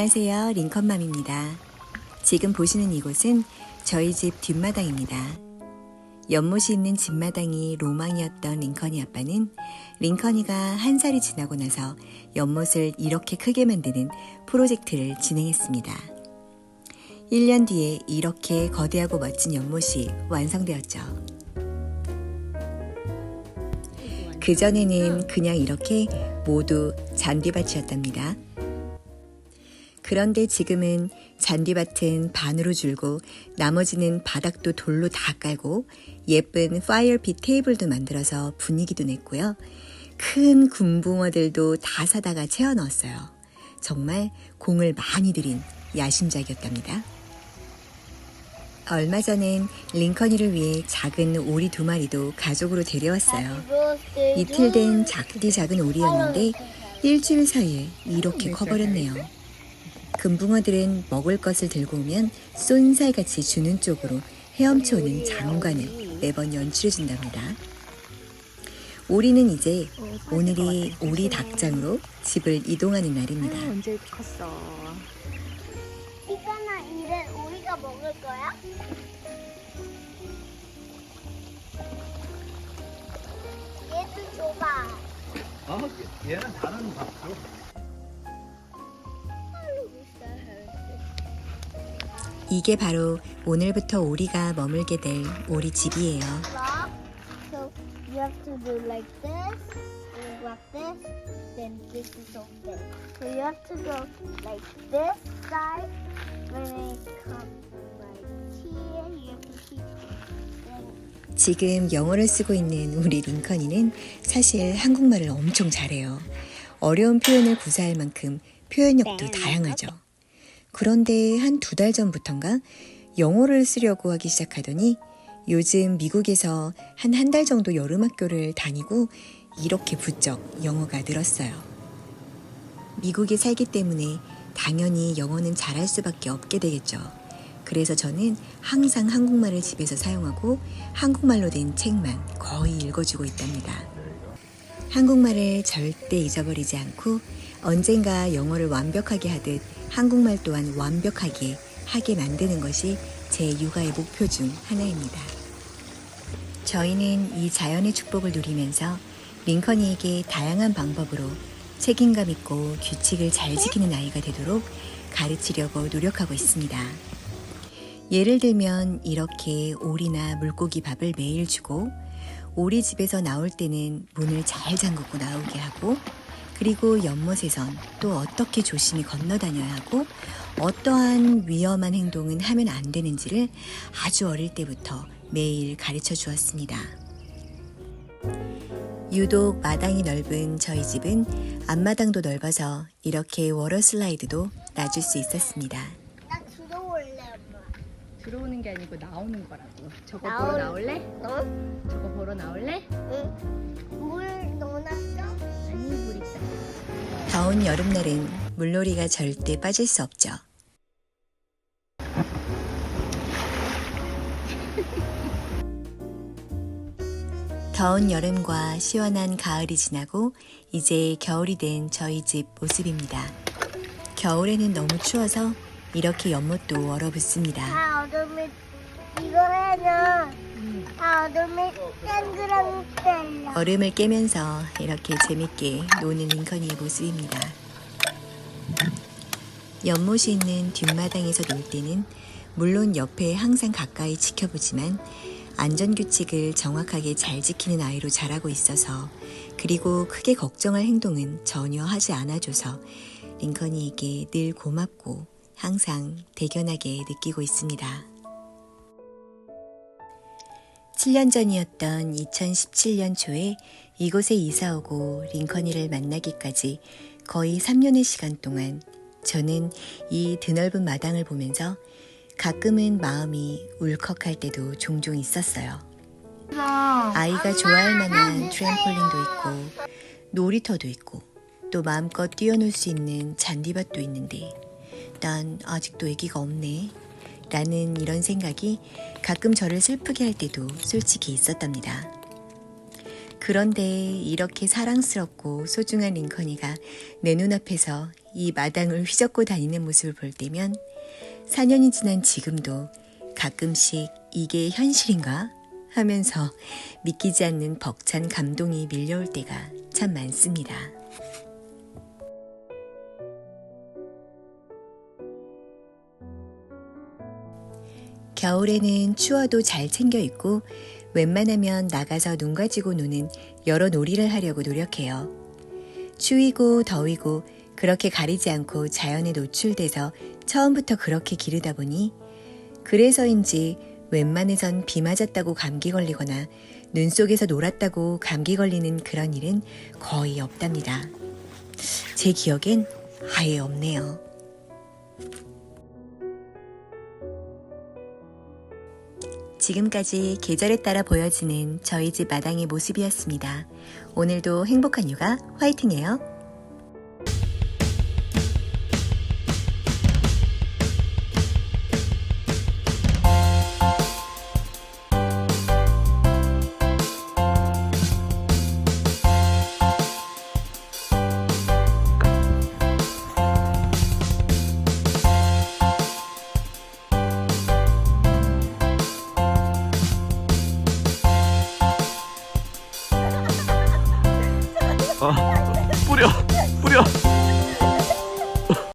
안녕하세요, 링컨맘입니다. 지금 보시는 이곳은 저희 집 뒷마당입니다. 연못이 있는 뒷마당이 로망이었던 링컨이 아빠는 링컨이가 1살이 지나고 나서 연못을 이렇게 크게 만드는 프로젝트를 진행했습니다. 1년 뒤에 이렇게 거대하고 멋진 연못이 완성되었죠. 그전에는 그냥 이렇게 모두 잔디밭이었답니다. 그런데 지금은 잔디밭은 반으로 줄고 나머지는 바닥도 돌로 다 깔고 예쁜 파이어핏 테이블도 만들어서 분위기도 냈고요. 큰 군붕어들도 다 사다가 채워 넣었어요. 정말 공을 많이 들인 야심작이었답니다. 얼마 전엔 링컨이를 위해 작은 오리 2마리도 가족으로 데려왔어요. 이틀 된 작디 작은 오리였는데 일주일 사이에 이렇게 커버렸네요. 금붕어들은 먹을 것을 들고 오면 쏜살같이 주는 쪽으로 헤엄쳐오는 장관을 매번 연출해준답니다. 오리는 이제 오늘이 오리 닭장으로 집을 이동하는 날입니다. 언제 이렇게 컸어? 이거나 이를 우리가 먹을 거야? 얘도 줘봐. 얘는 다른 밥죠. 이게 바로 오늘부터 오리가 머물게 될 오리 집이에요. So you have to do like this, and like this, then this is open. So you have to go like this side when it comes right here. You have to keep then 지금 영어를 쓰고 있는 우리 링컨이는 사실 한국말을 엄청 잘해요. 어려운 표현을 구사할 만큼 표현력도 다양하죠. 그런데 한 2달 전부턴가 영어를 쓰려고 하기 시작하더니 요즘 미국에서 한 달 정도 여름학교를 다니고 이렇게 부쩍 영어가 늘었어요. 미국에 살기 때문에 당연히 영어는 잘할 수밖에 없게 되겠죠. 그래서 저는 항상 한국말을 집에서 사용하고 한국말로 된 책만 거의 읽어주고 있답니다. 한국말을 절대 잊어버리지 않고 언젠가 영어를 완벽하게 하듯 한국말 또한 완벽하게 하게 만드는 것이 제 육아의 목표 중 하나입니다. 저희는 이 자연의 축복을 누리면서 링컨이에게 다양한 방법으로 책임감 있고 규칙을 잘 지키는 아이가 되도록 가르치려고 노력하고 있습니다. 예를 들면 이렇게 오리나 물고기 밥을 매일 주고 오리 집에서 나올 때는 문을 잘 잠그고 나오게 하고 그리고 연못에선 또 어떻게 조심히 건너다녀야 하고 어떠한 위험한 행동은 하면 안 되는지를 아주 어릴 때부터 매일 가르쳐 주었습니다. 유독 마당이 넓은 저희 집은 앞마당도 넓어서 이렇게 워터 슬라이드도 놔줄 수 있었습니다. 나 들어올래 엄마. 들어오는 게 아니고 나오는 거라고. 저거 나올- 보러 나올래? 어? 저거 보러 나올래? 응. 물 넣어놨어? 아니, 물 있다. 더운 여름날은 물놀이가 절대 빠질 수 없죠. 더운 여름과 시원한 가을이 지나고 이제 겨울이 된 저희 집 모습입니다. 겨울에는 너무 추워서 이렇게 연못도 얼어붙습니다. 다 얼음을 이거 해는 다 얼음을 땡그랑 얼음을 깨면서 이렇게 재밌게 노는 링컨이의 모습입니다. 연못이 있는 뒷마당에서 놀 때는 물론 옆에 항상 가까이 지켜보지만 안전규칙을 정확하게 잘 지키는 아이로 자라고 있어서 그리고 크게 걱정할 행동은 전혀 하지 않아줘서 링컨이에게 늘 고맙고 항상 대견하게 느끼고 있습니다. 7년 전이었던 2017년 초에 이곳에 이사오고 링컨이를 만나기까지 거의 3년의 시간 동안 저는 이 드넓은 마당을 보면서 가끔은 마음이 울컥할 때도 종종 있었어요. 아이가 좋아할 만한 트램폴린도 있고 놀이터도 있고 또 마음껏 뛰어놀 수 있는 잔디밭도 있는데 난 아직도 아기가 없네 라는 이런 생각이 가끔 저를 슬프게 할 때도 솔직히 있었답니다. 그런데 이렇게 사랑스럽고 소중한 링컨이가 내 눈앞에서 이 마당을 휘젓고 다니는 모습을 볼 때면 4년이 지난 지금도 가끔씩 이게 현실인가 하면서 믿기지 않는 벅찬 감동이 밀려올 때가 참 많습니다. 겨울에는 추워도 잘 챙겨 입고 웬만하면 나가서 눈 가지고 노는 여러 놀이를 하려고 노력해요. 추위고 더위고 그렇게 가리지 않고 자연에 노출돼서 처음부터 그렇게 기르다 보니 그래서인지 웬만해선 비 맞았다고 감기 걸리거나 눈 속에서 놀았다고 감기 걸리는 그런 일은 거의 없답니다. 제 기억엔 아예 없네요. 지금까지 계절에 따라 보여지는 저희 집 마당의 모습이었습니다. 오늘도 행복한 육아 화이팅해요.